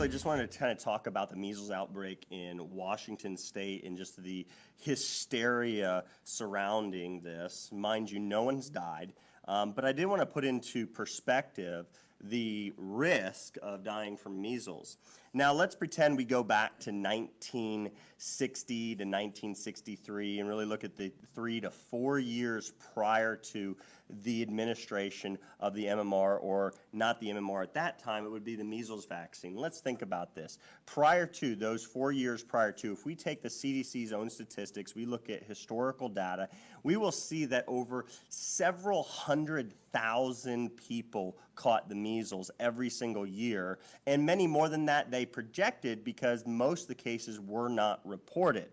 quickly, just wanted to kind of talk about the measles outbreak in Washington State and just the hysteria surrounding this. Mind you, no one's died, but I did want to put into perspective the risk of dying from measles. Now, let's pretend we go back to 1960 to 1963 and really look at the 3 to 4 years prior to the administration of the MMR, or not the MMR at that time, it would be the measles vaccine. Let's think about this. Prior to those 4 years prior to, if we take the CDC's own statistics, we look at historical data, we will see that over several 100,000 people caught the measles every single year, and many more than that they projected, because most of the cases were not reported,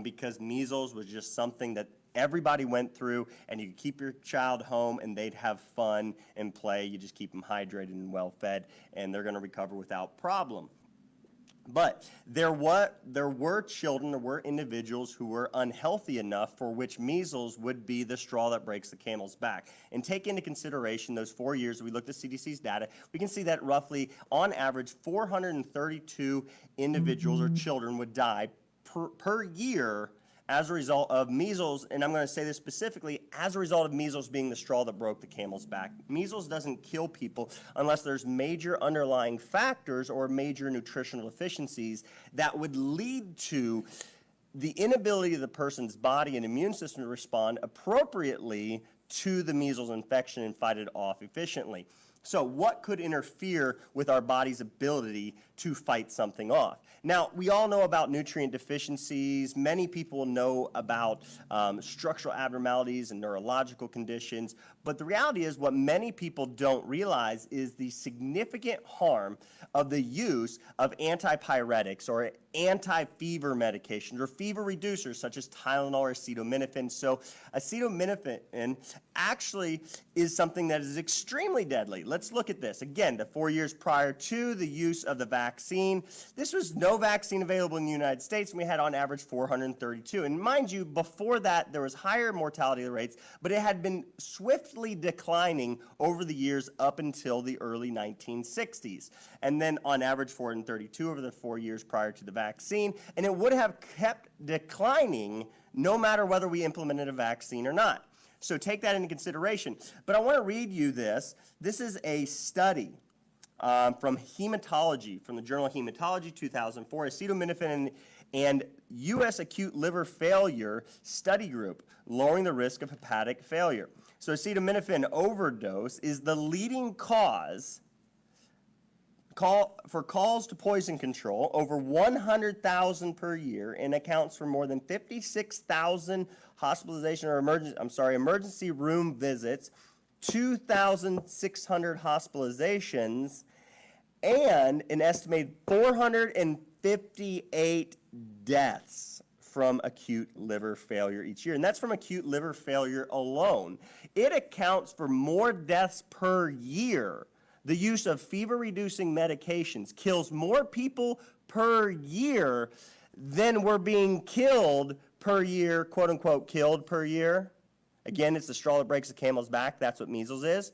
because measles was just something that everybody went through, and you could keep your child home and they'd have fun and play. You just keep them hydrated and well fed, and they're going to recover without problem. But there were children, there were individuals who were unhealthy enough for which measles would be the straw that breaks the camel's back. And take into consideration those 4 years, we looked at CDC's data, we can see that roughly, on average, 432 individuals or children would die per year as a result of measles, and I'm going to say this specifically, as a result of measles being the straw that broke the camel's back. Measles doesn't kill people unless there's major underlying factors or major nutritional deficiencies that would lead to the inability of the person's body and immune system to respond appropriately to the measles infection and fight it off efficiently. So what could interfere with our body's ability to fight something off? Now, we all know about nutrient deficiencies. Many people know about structural abnormalities and neurological conditions. But the reality is, what many people don't realize is the significant harm of the use of antipyretics or anti-fever medications or fever reducers such as Tylenol or acetaminophen. So acetaminophen actually is something that is extremely deadly. Let's look at this. Again, the 4 years prior to the use of the vaccine, this was no vaccine available in the United States, and we had on average 432. And mind you, before that, there was higher mortality rates, but it had been swiftly declining over the years up until the early 1960s. And then on average 432 over the 4 years prior to the vaccine, and it would have kept declining no matter whether we implemented a vaccine or not. So take that into consideration. But I want to read you this. This is a study from Hematology, from the Journal of Hematology, 2004, acetaminophen and U.S. acute liver failure study group, lowering the risk of hepatic failure. So acetaminophen overdose is the leading cause for calls to poison control, over 100,000 per year, and accounts for more than 56,000 hospitalization or emergency room visits, 2,600 hospitalizations, and an estimated 458 deaths from acute liver failure each year. And that's from acute liver failure alone. It accounts for more deaths per year. The use of fever-reducing medications kills more people per year than were being killed per year, quote-unquote, killed per year. Again, it's the straw that breaks the camel's back. That's what measles is.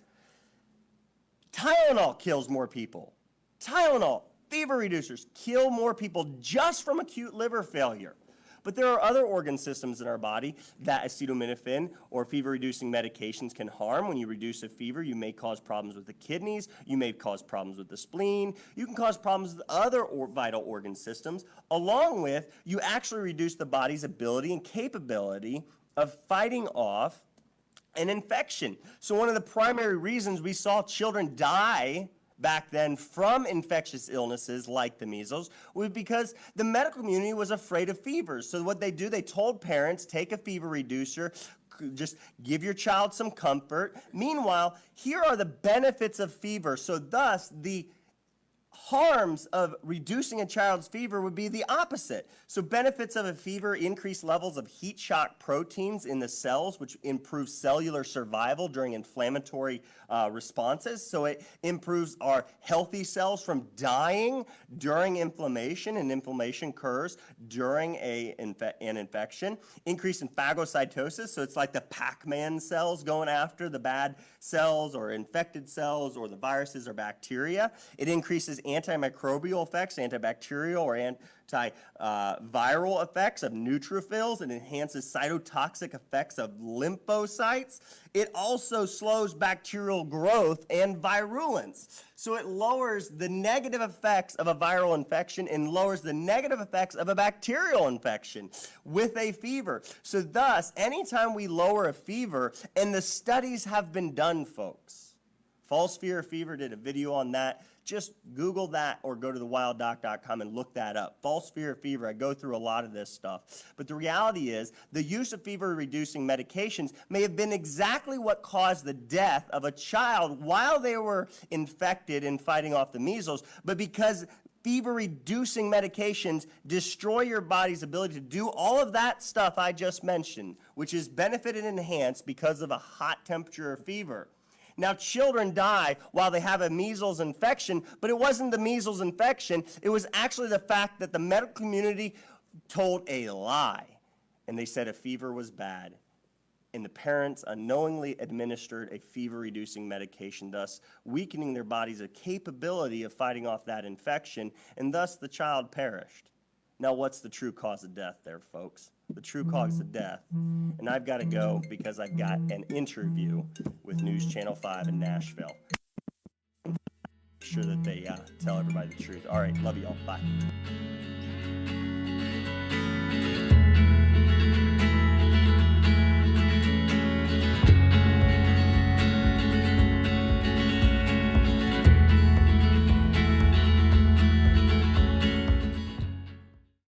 Tylenol kills more people. Tylenol, fever reducers, kill more people just from acute liver failure. But there are other organ systems in our body that acetaminophen or fever-reducing medications can harm. When you reduce a fever, you may cause problems with the kidneys. You may cause problems with the spleen. You can cause problems with other vital organ systems. Along with, you actually reduce the body's ability and capability of fighting off an infection. So one of the primary reasons we saw children die back then from infectious illnesses like the measles was because the medical community was afraid of fevers. So what they do, they told parents, take a fever reducer, just give your child some comfort. Meanwhile, here are the benefits of fever. So thus, the harms of reducing a child's fever would be the opposite. So benefits of a fever: increased levels of heat shock proteins in the cells, which improves cellular survival during inflammatory responses. So it improves our healthy cells from dying during inflammation, and inflammation occurs during an infection. Increase in phagocytosis, so it's like the Pac-Man cells going after the bad cells or infected cells or the viruses or bacteria. It increases antimicrobial effects, antibacterial or antiviral effects of neutrophils. It enhances cytotoxic effects of lymphocytes. It also slows bacterial growth and virulence. So it lowers the negative effects of a viral infection and lowers the negative effects of a bacterial infection with a fever. So thus, anytime we lower a fever, and the studies have been done, folks. False fear of fever did a video on that. Just Google that or go to thewilddoc.com and look that up. False fear of fever, I go through a lot of this stuff. But the reality is the use of fever-reducing medications may have been exactly what caused the death of a child while they were infected and fighting off the measles, but because fever-reducing medications destroy your body's ability to do all of that stuff I just mentioned, which is benefited and enhanced because of a hot temperature or fever. Now, children die while they have a measles infection, but it wasn't the measles infection. It was actually the fact that the medical community told a lie, and they said a fever was bad. And the parents unknowingly administered a fever-reducing medication, thus weakening their body's capability of fighting off that infection, and thus the child perished. Now, what's the true cause of death there, folks? The true cause of death. And I've got to go because I've got an interview with News Channel 5 in Nashville. Make sure that they tell everybody the truth. All right, love you all. Bye.